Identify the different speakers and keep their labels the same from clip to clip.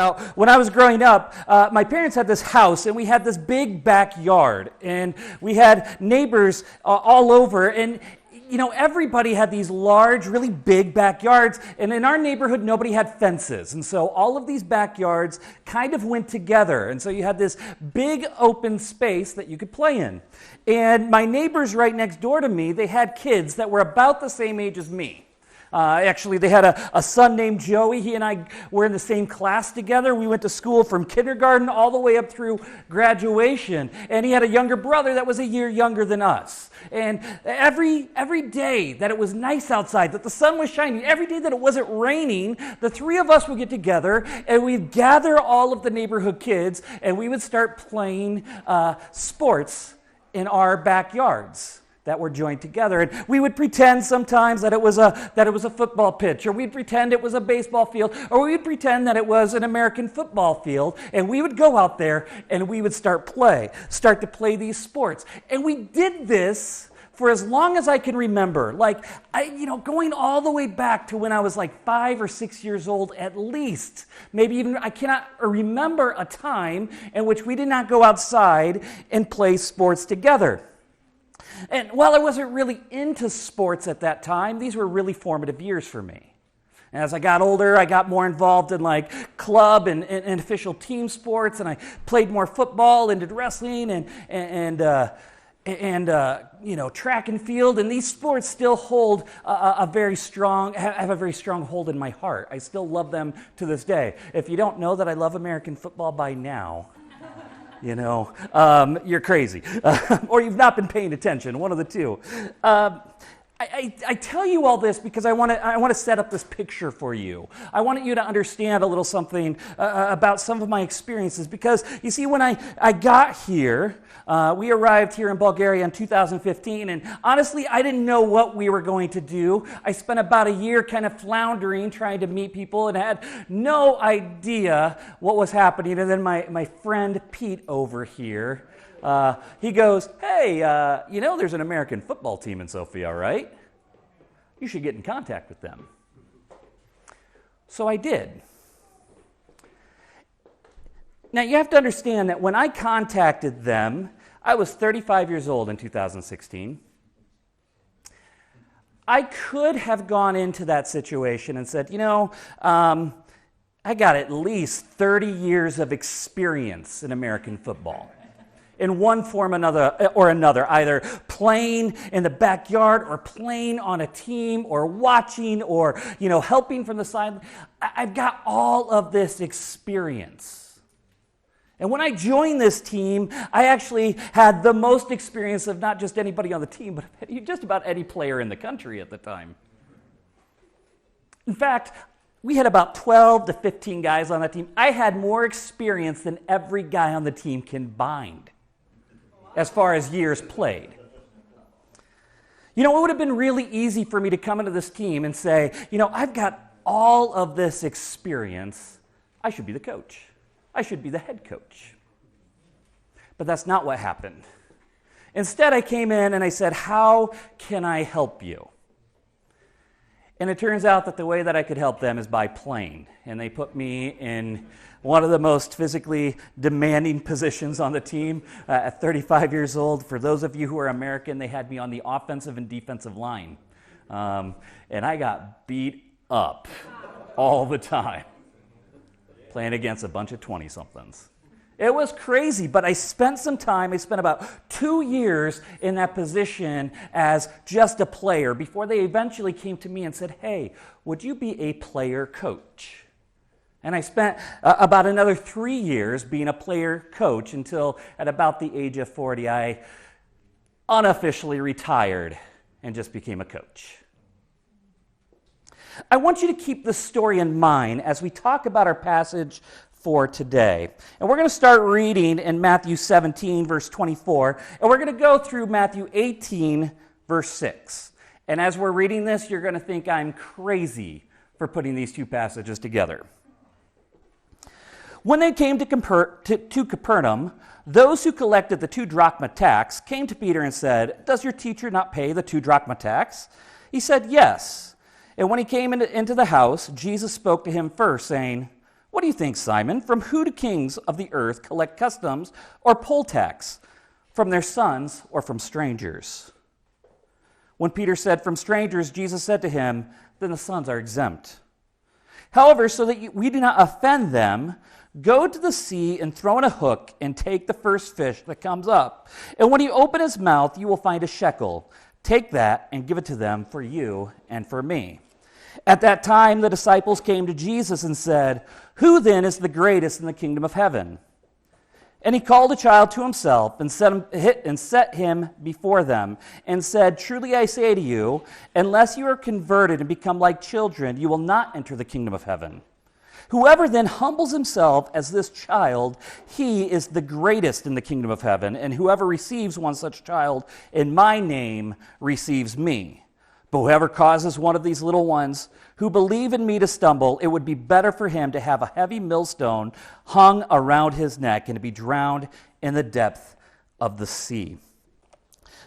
Speaker 1: about when I was growing up, my parents had this house, and we had this big backyard, and we had neighbors all over, and everybody had these large, really big backyards, and in our neighborhood, nobody had fences, and so all of these backyards kind of went together, and so you had this big open space that you could play in. And my neighbors right next door to me, they had kids that were about the same age as me. Actually, they had a son named Joey. He and I were in the same class together. We went to school from kindergarten all the way up through graduation. And he had a younger brother that was a year younger than us. And every day that it was nice outside, that the sun was shining, every day that it wasn't raining, the three of us would get together and we'd gather all of the neighborhood kids and we would start playing sports in our backyards that were joined together. And we would pretend sometimes that it was a football pitch, or we'd pretend it was a baseball field, or we'd pretend that it was an American football field, and we would go out there and we would start to play these sports. And we did this for as long as I can remember, going all the way back to when I was like 5 or 6 years old at least. Maybe even, I cannot remember a time in which we did not go outside and play sports together. And while I wasn't really into sports at that time, these were really formative years for me. And as I got older, I got more involved in club and official team sports, and I played more football and did wrestling and track and field. And these sports still hold have a very strong hold in my heart. I still love them to this day. If you don't know that I love American football by now, you're crazy. Or you've not been paying attention, one of the two. I tell you all this because I want to set up this picture for you. I want you to understand a little something about some of my experiences, because you see, when I got here, we arrived here in Bulgaria in 2015, and honestly, I didn't know what we were going to do. I spent about a year kind of floundering, trying to meet people, and had no idea what was happening. And then my friend Pete over here, he goes, "Hey, there's an American football team in Sofia, right? You should get in contact with them." So I did. Now, you have to understand that when I contacted them, I was 35 years old in 2016. I could have gone into that situation and said, I got at least 30 years of experience in American football, in one form or another, either playing in the backyard or playing on a team or watching or, helping from the side. I've got all of this experience. And when I joined this team, I actually had the most experience of not just anybody on the team, but just about any player in the country at the time. In fact, we had about 12 to 15 guys on that team. I had more experience than every guy on the team combined, as far as years played. It would have been really easy for me to come into this team and say, I've got all of this experience. I should be the coach. I should be the head coach. But that's not what happened. Instead, I came in and I said, "How can I help you?" And it turns out that the way that I could help them is by playing. And they put me in one of the most physically demanding positions on the team at 35 years old. For those of you who are American, they had me on the offensive and defensive line. And I got beat up all the time, playing against a bunch of 20-somethings. It was crazy, but I spent about 2 years in that position as just a player before they eventually came to me and said, "Hey, would you be a player coach?" And I spent about another 3 years being a player coach until at about the age of 40, I unofficially retired and just became a coach. I want you to keep this story in mind as we talk about our passage for today. And we're going to start reading in Matthew 17, verse 24, and we're going to go through Matthew 18, verse 6. And as we're reading this, you're going to think I'm crazy for putting these two passages together. When they came to Capernaum, those who collected the 2 drachma tax came to Peter and said, "Does your teacher not pay the 2 drachma tax?" He said, "Yes." And when he came into the house, Jesus spoke to him first, saying, What do you think, Simon? From who do kings of the earth collect customs or poll tax? From their sons or from strangers? When Peter said, from strangers, Jesus said to him, then the sons are exempt. However, so that we do not offend them, go to the sea and throw in a hook and take the first fish that comes up. And when you open his mouth, you will find a shekel. Take that and give it to them for you and for me. At that time, the disciples came to Jesus and said, who then is the greatest in the kingdom of heaven? And he called a child to himself and set him before them and said, truly I say to you, unless you are converted and become like children, you will not enter the kingdom of heaven. Whoever then humbles himself as this child, he is the greatest in the kingdom of heaven. And whoever receives one such child in my name receives me. But whoever causes one of these little ones who believe in me to stumble, it would be better for him to have a heavy millstone hung around his neck and to be drowned in the depth of the sea.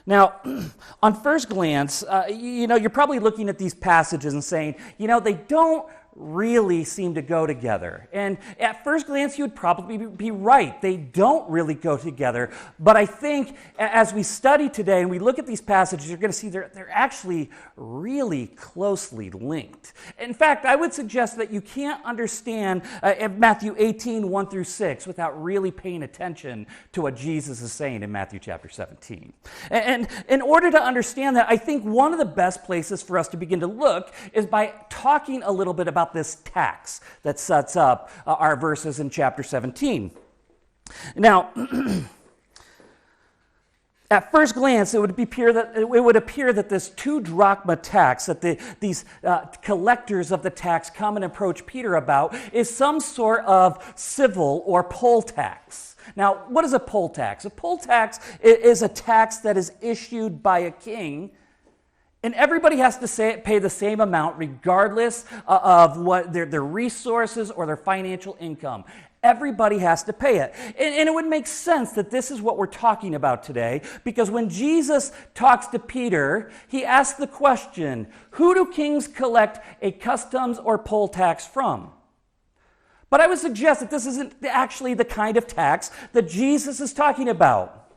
Speaker 1: Now, on first glance, you're probably looking at these passages and saying, they don't really seem to go together. And at first glance, you would probably be right. They don't really go together. But I think as we study today and we look at these passages, you're going to see they're actually really closely linked. In fact, I would suggest that you can't understand Matthew 18, 1 through 6 without really paying attention to what Jesus is saying in Matthew chapter 17. And in order to understand that, I think one of the best places for us to begin to look is by talking a little bit about this tax that sets up our verses in chapter 17. Now, at first glance, it would appear that this 2 drachma tax that these collectors of the tax come and approach Peter about is some sort of civil or poll tax. Now, what is a poll tax? A poll tax is a tax that is issued by a king, and everybody has to pay the same amount regardless of what their resources or their financial income. Everybody has to pay it. And it would make sense that this is what we're talking about today, because when Jesus talks to Peter, he asks the question, who do kings collect a customs or poll tax from? But I would suggest that this isn't actually the kind of tax that Jesus is talking about.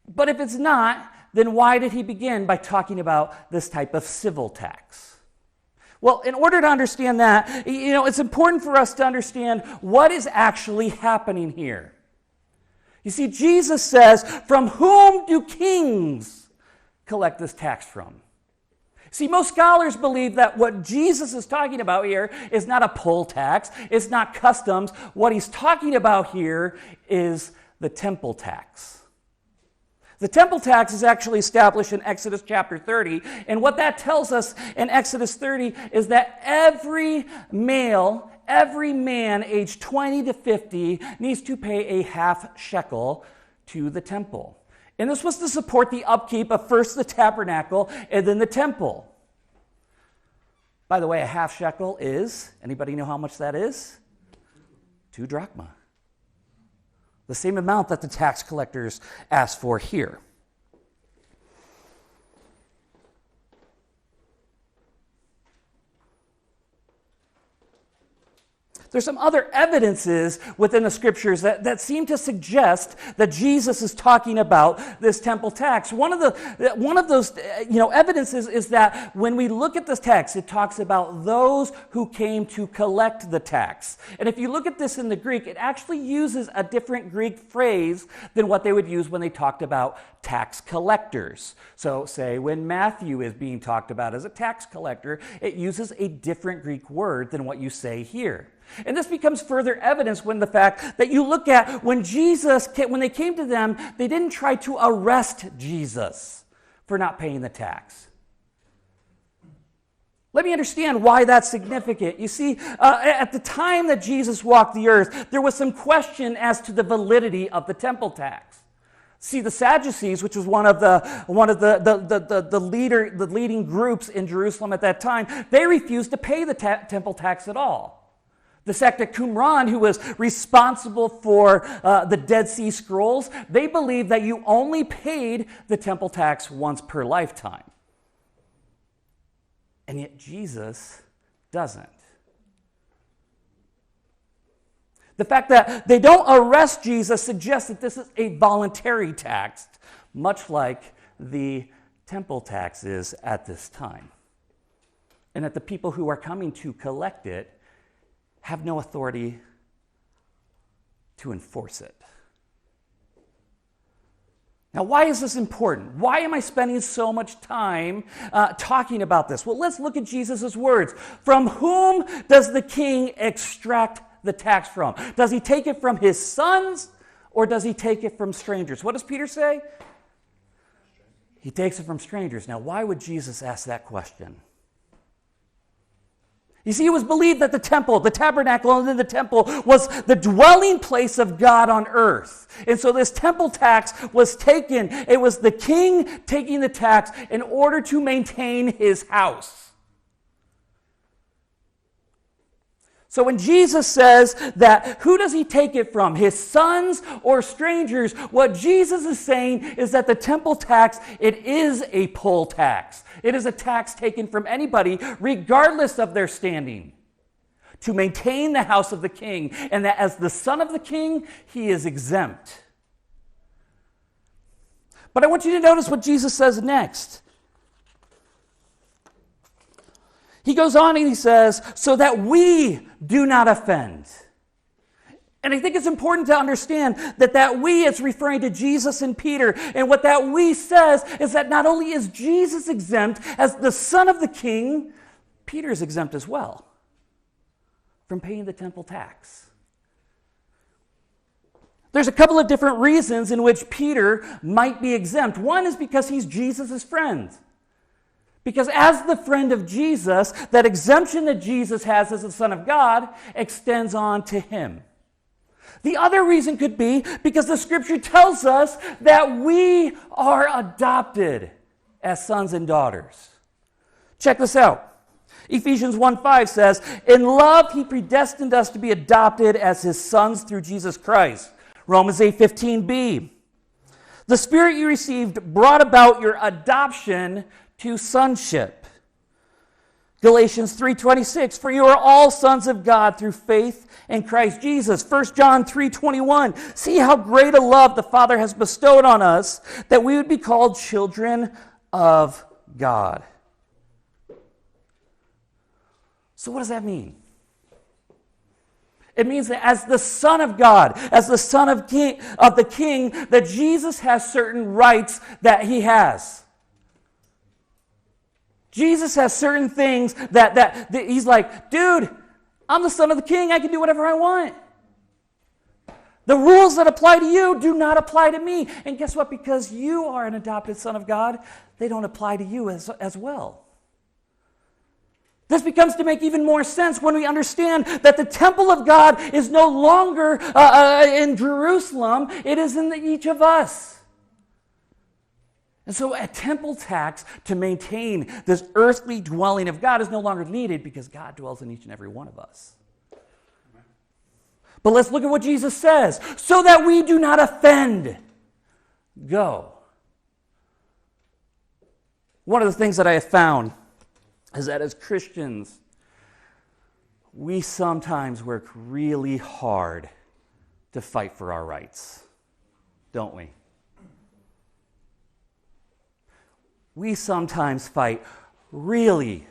Speaker 1: But if it's not, then why did he begin by talking about this type of civil tax? Well, in order to understand that, it's important for us to understand what is actually happening here. You see, Jesus says, from whom do kings collect this tax from? See, most scholars believe that what Jesus is talking about here is not a poll tax, it's not customs. What he's talking about here is the temple tax. The temple tax is actually established in Exodus chapter 30, and what that tells us in Exodus 30 is that every man aged 20 to 50 needs to pay a half shekel to the temple. And this was to support the upkeep of first the tabernacle and then the temple. By the way, a half shekel is, anybody know how much that is? 2 drachma. The same amount that the tax collectors asked for here. There's some other evidences within the scriptures that seem to suggest that Jesus is talking about this temple tax. One of those evidences is that when we look at this text, it talks about those who came to collect the tax. And if you look at this in the Greek, it actually uses a different Greek phrase than what they would use when they talked about tax collectors. So say when Matthew is being talked about as a tax collector, it uses a different Greek word than what you say here. And this becomes further evidence when the fact that you look at when they came to them, they didn't try to arrest Jesus for not paying the tax. Let me understand why that's significant. You see, at the time that Jesus walked the earth, there was some question as to the validity of the temple tax. See, the Sadducees, which was one of the leading groups in Jerusalem at that time, they refused to pay the temple tax at all. The sect of Qumran, who was responsible for the Dead Sea Scrolls, they believed that you only paid the temple tax once per lifetime. And yet Jesus doesn't. The fact that they don't arrest Jesus suggests that this is a voluntary tax, much like the temple tax is at this time. And that the people who are coming to collect it have no authority to enforce it. Now, why is this important? Why am I spending so much time talking about this? Well, let's look at Jesus' words. From whom does the king extract the tax from? Does he take it from his sons, or does he take it from strangers? What does Peter say? He takes it from strangers. Now, why would Jesus ask that question? You see, it was believed that the temple, the tabernacle, and then the temple was the dwelling place of God on earth. And so this temple tax was taken. It was the king taking the tax in order to maintain his house. So when Jesus says that, who does he take it from? His sons or strangers? What Jesus is saying is that the temple tax, it is a poll tax. It is a tax taken from anybody, regardless of their standing, to maintain the house of the king. And that as the son of the king, he is exempt. But I want you to notice what Jesus says next. He goes on and he says, so that we do not offend. And I think it's important to understand that we is referring to Jesus and Peter. And what that we says is that not only is Jesus exempt as the son of the king, Peter is exempt as well from paying the temple tax. There's a couple of different reasons in which Peter might be exempt. One is because he's Jesus' friend. Because as the friend of Jesus, that exemption that Jesus has as the Son of God extends on to him. The other reason could be because the Scripture tells us that we are adopted as sons and daughters. Check this out. Ephesians 1:5 says, in love he predestined us to be adopted as his sons through Jesus Christ. Romans 8:15b. The Spirit you received brought about your adoption to sonship. Galatians 3:26, for you are all sons of God through faith in Christ Jesus. 1 John 3:21, see how great a love the Father has bestowed on us that we would be called children of God. So what does that mean? It means that as the Son of God, as the Son of the King, that Jesus has certain rights that he has. Jesus has certain things that he's like, dude, I'm the son of the king. I can do whatever I want. The rules that apply to you do not apply to me. And guess what? Because you are an adopted son of God, they don't apply to you as well. This becomes to make even more sense when we understand that the temple of God is no longer in Jerusalem. It is in each of us. And so a temple tax to maintain this earthly dwelling of God is no longer needed because God dwells in each and every one of us. But let's look at what Jesus says. So that we do not offend. Go. One of the things that I have found is that as Christians, we sometimes work really hard to fight for our rights, don't we? We sometimes fight really,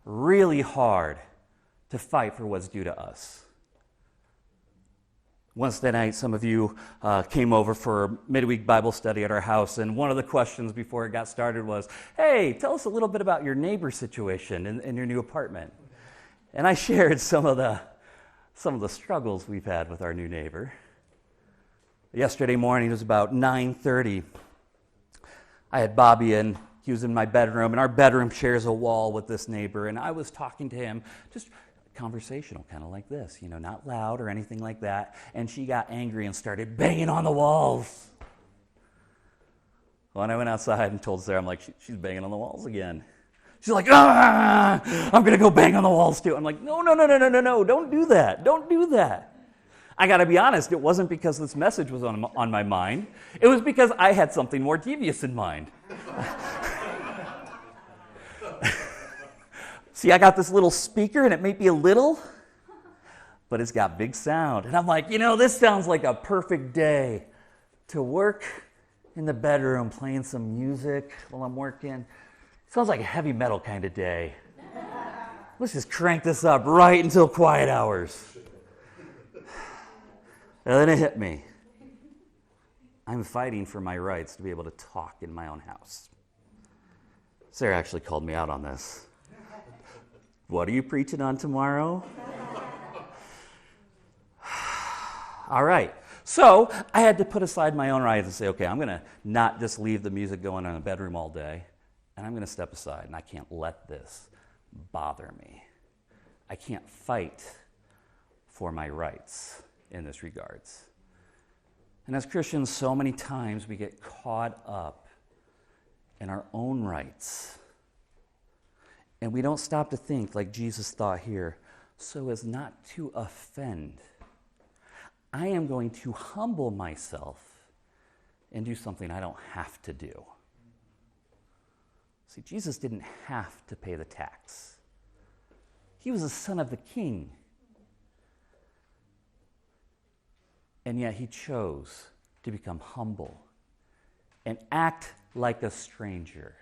Speaker 1: really hard to fight for what's due to us. Wednesday night, some of you came over for midweek Bible study at our house, and one of the questions before it got started was, hey, tell us a little bit about your neighbor situation in your new apartment. And I shared some of the struggles we've had with our new neighbor. Yesterday morning, it was about 9:30. I had Bobby in. He was in my bedroom, and our bedroom shares a wall with this neighbor, and I was talking to him, just conversational, kind of like this, not loud or anything like that, and she got angry and started banging on the walls. When I went outside and told Sarah, I'm like, she's banging on the walls again. She's like, I'm going to go bang on the walls too. I'm like, no, don't do that. Don't do that. I got to be honest, it wasn't because this message was on my mind. It was because I had something more devious in mind. See, I got this little speaker, and it may be a little, but it's got big sound. And I'm like, this sounds like a perfect day to work in the bedroom playing some music while I'm working. Sounds like a heavy metal kind of day. Let's just crank this up right until quiet hours. And then it hit me. I'm fighting for my rights to be able to talk in my own house. Sarah actually called me out on this. What are you preaching on tomorrow? All right. So I had to put aside my own rights and say, okay, I'm going to not just leave the music going in the bedroom all day, and I'm going to step aside, and I can't let this bother me. I can't fight for my rights in this regards. And as Christians, so many times we get caught up in our own rights. And we don't stop to think, like Jesus thought here, so as not to offend. I am going to humble myself and do something I don't have to do. See, Jesus didn't have to pay the tax. He was the son of the king. And yet he chose to become humble and act like a stranger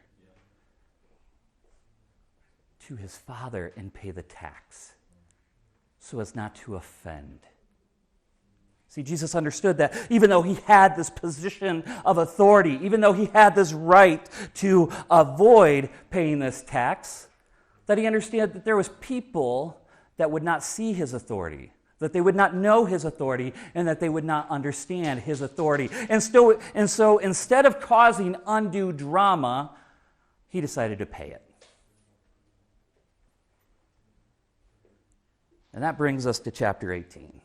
Speaker 1: to his Father and pay the tax so as not to offend. See, Jesus understood that even though he had this position of authority, even though he had this right to avoid paying this tax, that he understood that there was people that would not see his authority, that they would not know his authority, and that they would not understand his authority. And so instead of causing undue drama, he decided to pay it. And that brings us to chapter 18.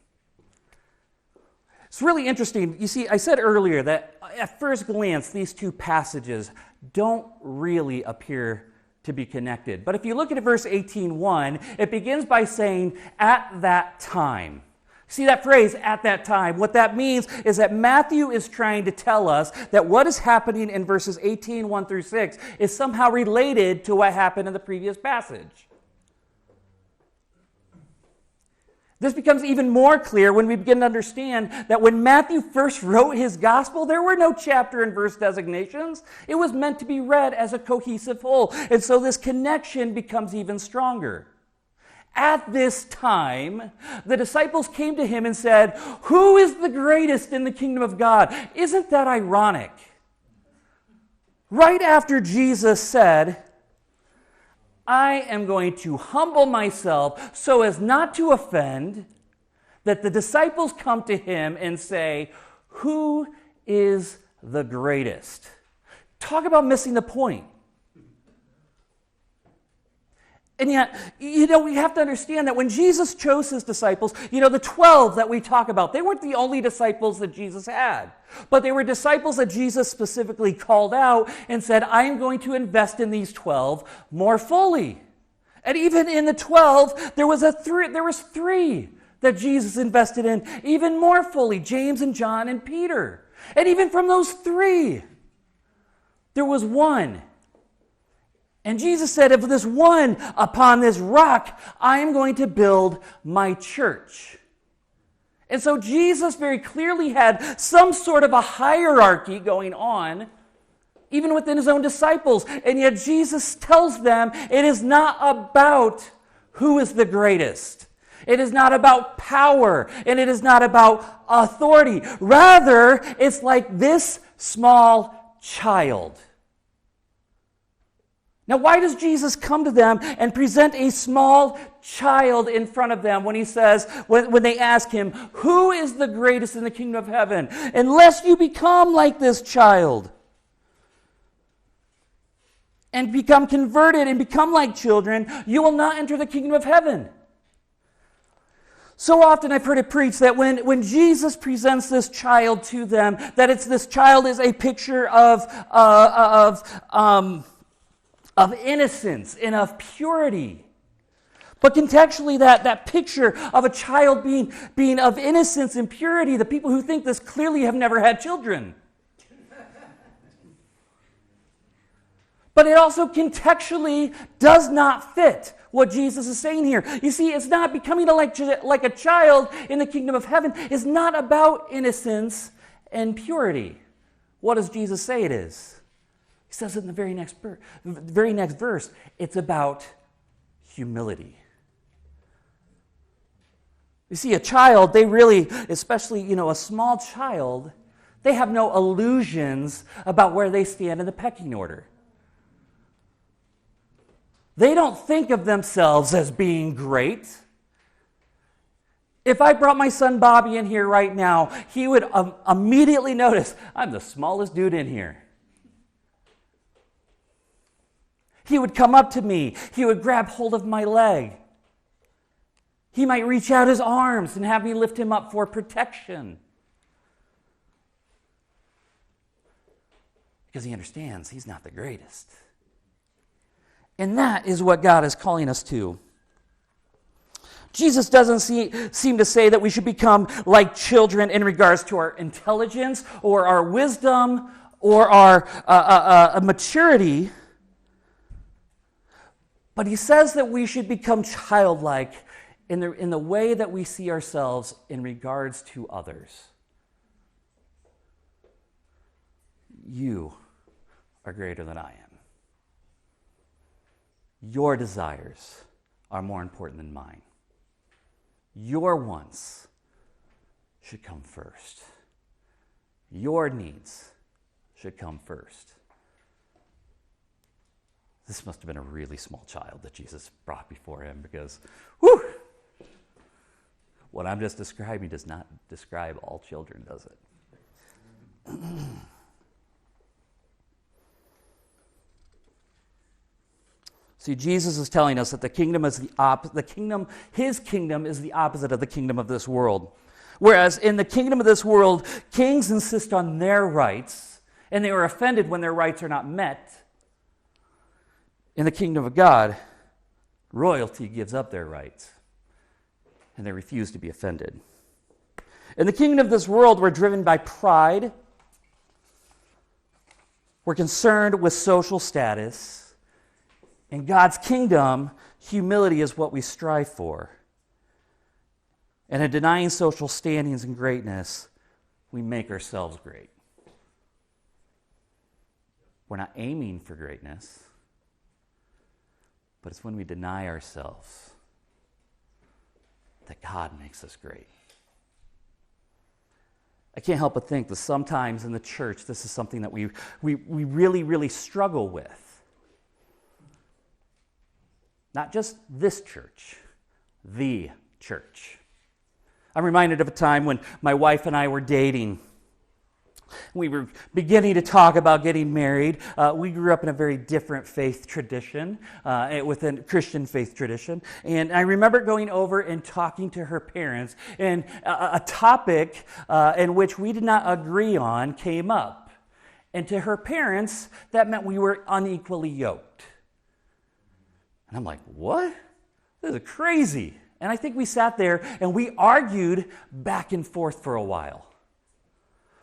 Speaker 1: It's really interesting. You see, I said earlier that at first glance, these two passages don't really appear to be connected. But if you look at verse 18:1, it begins by saying, at that time. See that phrase, at that time? What that means is that Matthew is trying to tell us that what is happening in verses 18:1 through 6 is somehow related to what happened in the previous passage. This becomes even more clear when we begin to understand that when Matthew first wrote his gospel, there were no chapter and verse designations. It was meant to be read as a cohesive whole. And so this connection becomes even stronger. At this time, the disciples came to him and said, "Who is the greatest in the kingdom of God?" Isn't that ironic? Right after Jesus said, I am going to humble myself so as not to offend, that the disciples come to him and say, who is the greatest? Talk about missing the point. And yet, we have to understand that when Jesus chose his disciples, the 12 that we talk about, they weren't the only disciples that Jesus had. But they were disciples that Jesus specifically called out and said, I am going to invest in these 12 more fully. And even in the 12, there was three that Jesus invested in even more fully, James and John and Peter. And even from those three, there was one. And Jesus said, if this one, upon this rock, I am going to build my church. And so Jesus very clearly had some sort of a hierarchy going on, even within his own disciples. And yet Jesus tells them it is not about who is the greatest. It is not about power, and it is not about authority. Rather, it's like this small child. Now, why does Jesus come to them and present a small child in front of them when he says, when they ask him, who is the greatest in the kingdom of heaven? Unless you become like this child and become converted and become like children, you will not enter the kingdom of heaven. So often I've heard it preached that when Jesus presents this child to them, that this child is a picture of innocence and of purity. But contextually, that picture of a child being of innocence and purity, the people who think this clearly have never had children. but it also contextually does not fit what Jesus is saying here. You see, it's not becoming like a child in the kingdom of heaven. It's not about innocence and purity. What does Jesus say it is? He says it in the very next verse. It's about humility. You see, a child, they really, especially, a small child, they have no illusions about where they stand in the pecking order. They don't think of themselves as being great. If I brought my son Bobby in here right now, he would immediately notice, I'm the smallest dude in here. He would come up to me. He would grab hold of my leg. He might reach out his arms and have me lift him up for protection. Because he understands he's not the greatest. And that is what God is calling us to. Jesus doesn't seem to say that we should become like children in regards to our intelligence or our wisdom or our maturity. But he says that we should become childlike in the way that we see ourselves in regards to others. You are greater than I am. Your desires are more important than mine. Your wants should come first. Your needs should come first. This must have been a really small child that Jesus brought before him because, what I'm just describing does not describe all children, does it? See, Jesus is telling us that his kingdom is the opposite of the kingdom of this world. Whereas in the kingdom of this world, kings insist on their rights, and they are offended when their rights are not met. In the kingdom of God, royalty gives up their rights, and they refuse to be offended. In the kingdom of this world, we're driven by pride. We're concerned with social status. In God's kingdom, humility is what we strive for. And in denying social standings and greatness, we make ourselves great. We're not aiming for greatness, but it's when we deny ourselves that God makes us great. I can't help but think that sometimes in the church, this is something that we really, really struggle with. Not just this church, the church. I'm reminded of a time when my wife and I were dating. We were beginning to talk about getting married. We grew up in a very different faith tradition, within Christian faith tradition. And I remember going over and talking to her parents, and a topic in which we did not agree on came up. And to her parents, that meant we were unequally yoked. And I'm like, what? This is crazy. And I think we sat there and we argued back and forth for a while.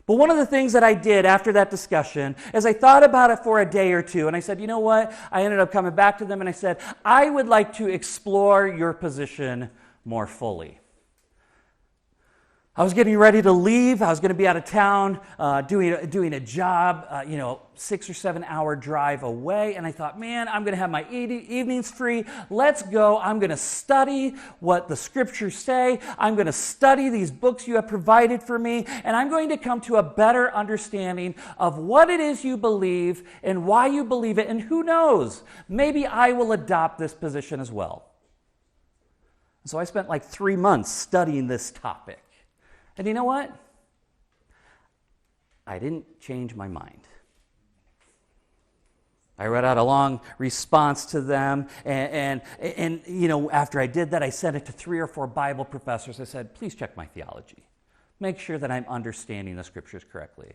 Speaker 1: But one of the things that I did after that discussion is I thought about it for a day or two, and I said, you know what? I ended up coming back to them and I said, I would like to explore your position more fully. I was getting ready to leave. I was going to be out of town doing a job, 6 or 7 hour drive away. And I thought, man, I'm going to have my evenings free. Let's go. I'm going to study what the scriptures say. I'm going to study these books you have provided for me. And I'm going to come to a better understanding of what it is you believe and why you believe it. And who knows, maybe I will adopt this position as well. So I spent like 3 months studying this topic. And you know what? I didn't change my mind. I read out a long response to them, and after I did that, I sent it to 3 or 4 Bible professors. I said, please check my theology. Make sure that I'm understanding the scriptures correctly.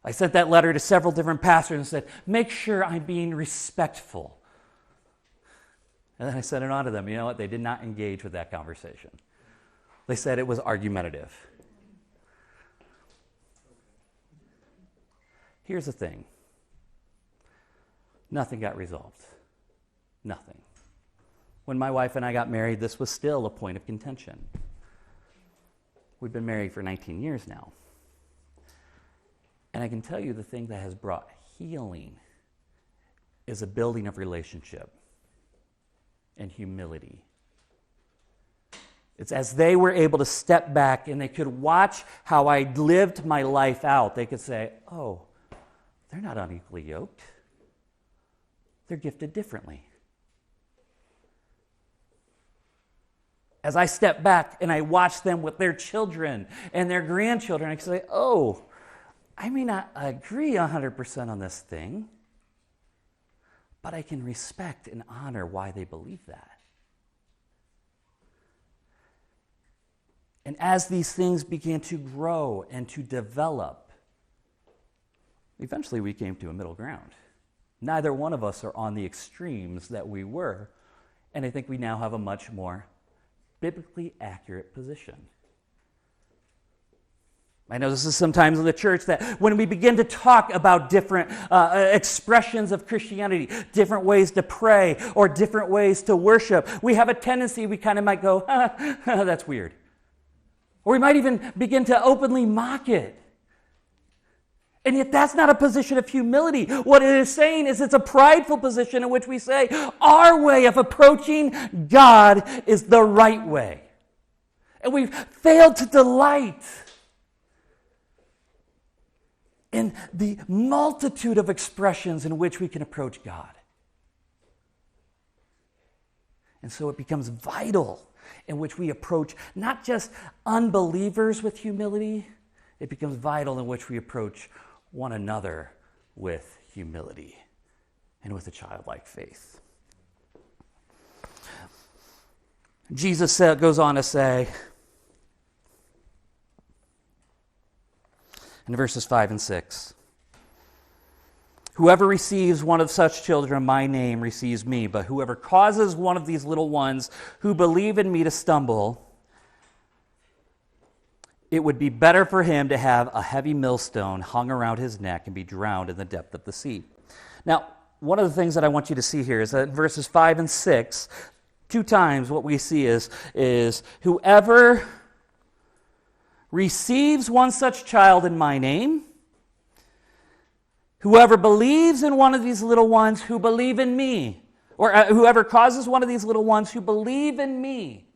Speaker 1: I sent that letter to several different pastors and said, make sure I'm being respectful. And then I sent it on to them. You know what? They did not engage with that conversation. They said it was argumentative. Here's the thing. Nothing got resolved. Nothing. When my wife and I got married, this was still a point of contention. We've been married for 19 years now. And I can tell you the thing that has brought healing is a building of relationship and humility. It's as they were able to step back and they could watch how I lived my life out, they could say, oh, they're not unequally yoked. They're gifted differently. As I step back and I watch them with their children and their grandchildren, I can say, oh, I may not agree 100% on this thing, but I can respect and honor why they believe that. And as these things began to grow and to develop, eventually we came to a middle ground. Neither one of us are on the extremes that we were, and I think we now have a much more biblically accurate position. I know this is sometimes in the church that when we begin to talk about different expressions of Christianity, different ways to pray or different ways to worship, we have a tendency, we kind of might go, that's weird. Or we might even begin to openly mock it. And yet that's not a position of humility. What it is saying is it's a prideful position in which we say our way of approaching God is the right way. And we've failed to delight in the multitude of expressions in which we can approach God. And so it becomes vital in which we approach not just unbelievers with humility, it becomes vital in which we approach one another with humility and with a childlike faith. Jesus goes on to say in verses 5 and 6, whoever receives one of such children in my name receives me, but whoever causes one of these little ones who believe in me to stumble, it would be better for him to have a heavy millstone hung around his neck and be drowned in the depth of the sea. Now, one of the things that I want you to see here is that in verses 5 and 6, 2 times what we see is whoever receives one such child in my name, whoever believes in one of these little ones who believe in me, or whoever causes one of these little ones who believe in me.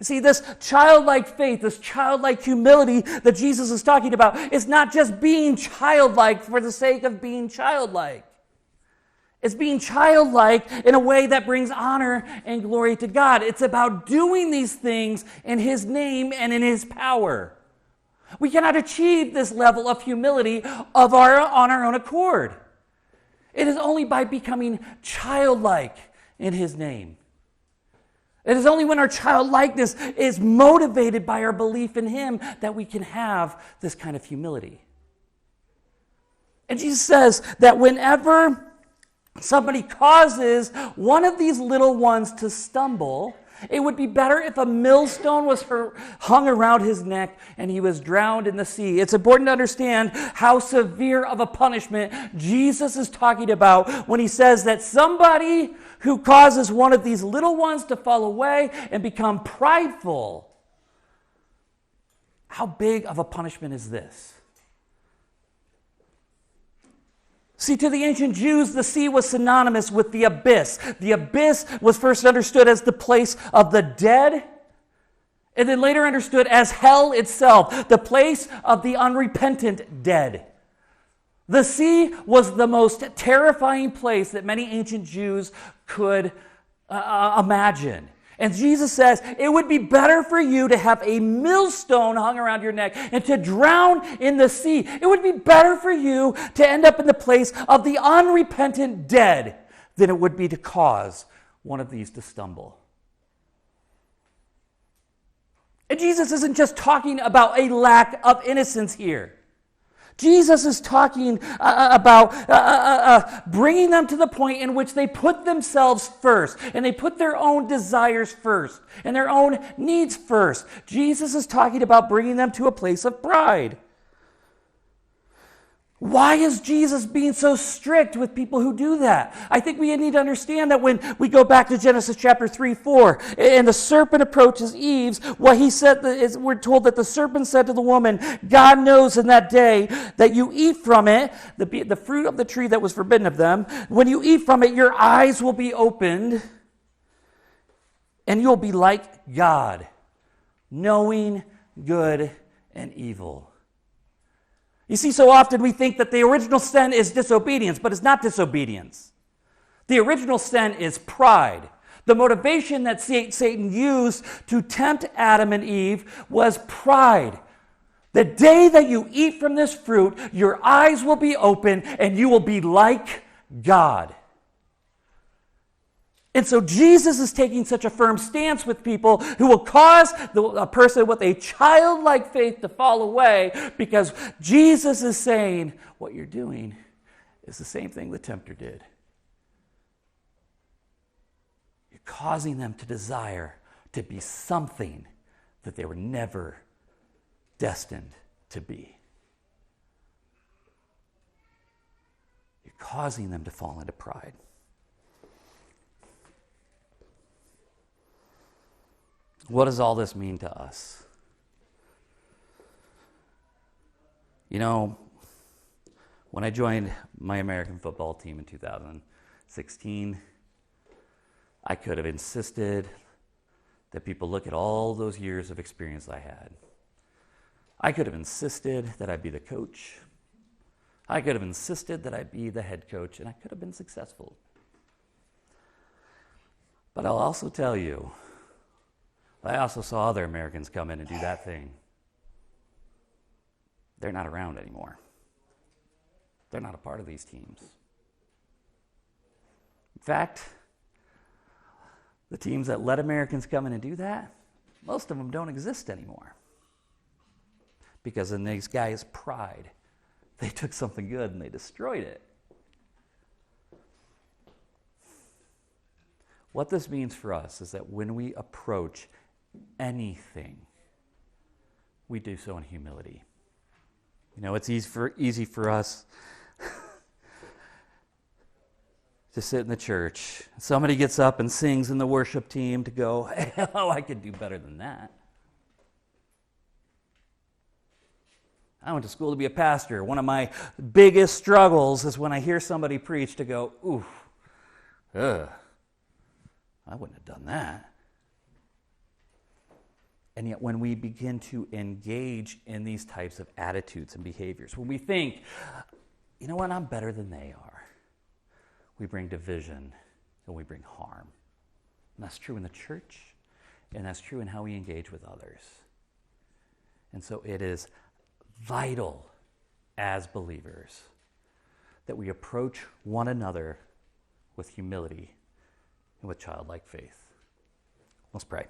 Speaker 1: See, this childlike faith, this childlike humility that Jesus is talking about is not just being childlike for the sake of being childlike. It's being childlike in a way that brings honor and glory to God. It's about doing these things in His name and in His power. We cannot achieve this level of humility on our own accord. It is only by becoming childlike in His name. It is only when our childlikeness is motivated by our belief in Him that we can have this kind of humility. And Jesus says that whenever somebody causes one of these little ones to stumble, it would be better if a millstone was hung around his neck and he was drowned in the sea. It's important to understand how severe of a punishment Jesus is talking about when he says that somebody who causes one of these little ones to fall away and become prideful. How big of a punishment is this? See, to the ancient Jews, the sea was synonymous with the abyss. The abyss was first understood as the place of the dead, and then later understood as hell itself, the place of the unrepentant dead. The sea was the most terrifying place that many ancient Jews could imagine. And Jesus says, it would be better for you to have a millstone hung around your neck and to drown in the sea. It would be better for you to end up in the place of the unrepentant dead than it would be to cause one of these to stumble. And Jesus isn't just talking about a lack of innocence here. Jesus is talking about bringing them to the point in which they put themselves first, and they put their own desires first, and their own needs first. Jesus is talking about bringing them to a place of pride. Why is Jesus being so strict with people who do that? I think we need to understand that when we go back to Genesis chapter 3, 4, and the serpent approaches Eve, what he said is, we're told that the serpent said to the woman, God knows in that day that you eat from it, the fruit of the tree that was forbidden of them, when you eat from it, your eyes will be opened, and you'll be like God, knowing good and evil. You see, so often we think that the original sin is disobedience, but it's not disobedience. The original sin is pride. The motivation that Satan used to tempt Adam and Eve was pride. The day that you eat from this fruit, your eyes will be open and you will be like God. And so Jesus is taking such a firm stance with people who will cause a person with a childlike faith to fall away, because Jesus is saying what you're doing is the same thing the tempter did. You're causing them to desire to be something that they were never destined to be. You're causing them to fall into pride. What does all this mean to us? You know, when I joined my American football team in 2016, I could have insisted that people look at all those years of experience I had. I could have insisted that I be the coach. I could have insisted that I be the head coach, and I could have been successful. But I'll also tell you, I also saw other Americans come in and do that thing. They're not around anymore. They're not a part of these teams. In fact, the teams that let Americans come in and do that, most of them don't exist anymore. Because in these guys' pride, they took something good and they destroyed it. What this means for us is that when we approach anything, we do so in humility. You know, it's easy for us to sit in the church. Somebody gets up and sings in the worship team to go, hey, oh, I could do better than that. I went to school to be a pastor. One of my biggest struggles is when I hear somebody preach to go, ooh, I wouldn't have done that. And yet when we begin to engage in these types of attitudes and behaviors, when we think, you know what, I'm better than they are, we bring division and we bring harm. And that's true in the church, and that's true in how we engage with others. And so it is vital as believers that we approach one another with humility and with childlike faith. Let's pray.